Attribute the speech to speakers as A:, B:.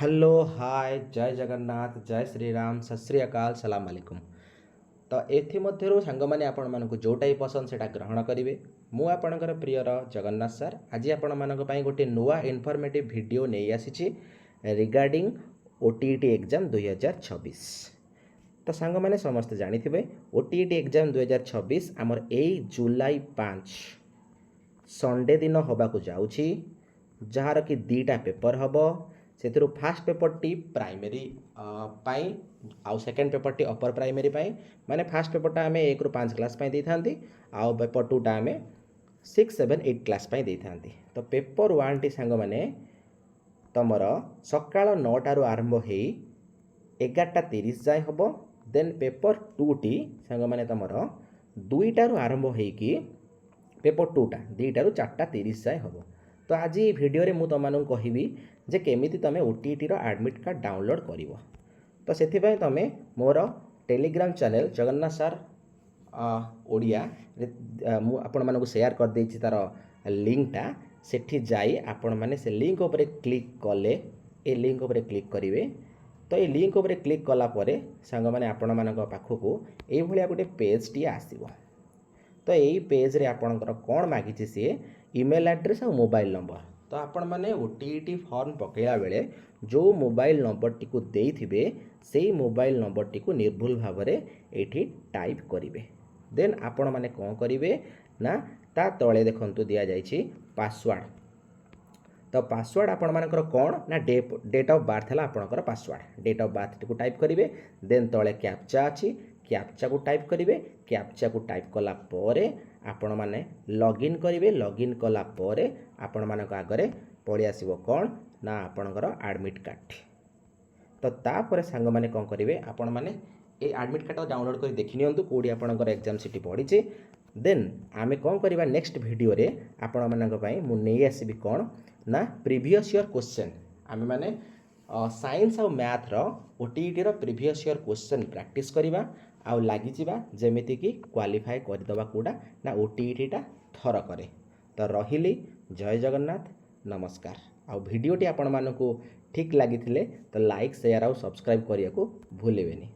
A: Hello hi जय जगन्नाथ जय श्री राम सत श्री अकाल सलाम अलैकुम। तो एमध्यु सांग मैंने आपण मानक जोटा ही पसंद से ग्रहण करेंगे। मु आपणकर प्रियर जगन्नाथ सर आज आपण मानक गोटे नुआ इनफॉर्मेटिव वीडियो नहीं आसी रिगार्डिंग ओटीईटी एग्जाम 2026। तो सांग मैंने समस्त जानी ओटीईटी एग्जाम 2026 आमर यही जुलाई 5 संडे दिन होबाकू जाउछि, जार कि दीटा पेपर हम से फास्ट पेपर टी प्राइमरी पाई आउ सेकेंड पेपर टी अपर प्राइमरी पाई माने फास्ट पेपरटा आम 1 ରୁ 5 क्लास पाई दे थांती आउ पेपर 2टा आम 6, 7, 8 क्लास पाई दे थांती। तो पेपर 1 टी सांग माने तमर सकाळ 9टारू आरंभ हो 11:30 जाए हम। देन पेपर 2 टी सांग माने तमर 2टारू आरंभ होइकी पेपर 2टा 2टारू 4:30 जाए हम। तो आज ये वीडियो रे मु तुमको कहबी जे केमिति तमे ओटीईटी रो एडमिट कार्ड डाउनलोड करिवो। तो सेथिबाई तमे मोर telegram channel Jagannath sir Odia मु आपण मानकु शेयर कर देछि तार लिंकटा सेठी जाई आपण माने से लिंक ऊपर क्लिक कले ए लिंक ऊपर क्लिक करिवे। तो ये लिंक ऊपर क्लिक कला परे सांग माने आपण मानक पाखकु एई भलिया गोटे पेज टी आसीबो। तो यही पेज रे आपणकर कौन मागिछि सी ईमेल एड्रेस और मोबाइल नंबर। तो आपण माने ओटीईटी फॉर्म पकेला बेले जो मोबाइल नंबर टी को देइथिबे सेही मोबाइल नंबर टी को निर्भुल भाव में एठी टाइप करिवे। देन आपण माने कौन करिवे ना ता तळे देखंतु दिया जाइछि पासवर्ड। तो पासवर्ड आपण मानकर कौन ना डेट ऑफ बर्थ है आपणकर पासवर्ड डेट ऑफ बर्थ टी को टाइप करिवे। देन तळे कैप्चा अछि कैप्चा को टाइप करिवे। कैप्चा को टाइप कला परे आपण माने लॉगिन करिवे। लॉगिन कला परे आपण मानक आगरे पळि आसीबो कोन ना आपणकर एडमिट कार्ड। तो तापर सांग माने कोन करिवे आपण माने ए एडमिट कार्ड डाउनलोड करि देखि नियंतु कोडी आपणकर एग्जाम सिटी पढिचे। देन आमे कोन करिवा नेक्स्ट वीडियो रे आपण मानक पई मु नै आसीबी कोन ना प्रीवियस ईयर क्वेश्चन आमे माने साइंस और मैथ रो ओटीईटी रो प्रीवियस ईयर क्वेश्चन प्रैक्टिस करिवा आउ लागि जिबा जेमिति कि क्वालिफाई करदबा कोडा ना ओटीईटी टा थर करे। तो रहिली जय जगन्नाथ नमस्कार। आउ वीडियोटी आपण मानकु ठीक लागिथिले तो लाइक शेयर आउ सब्सक्राइब करिया को भूलेबेनी।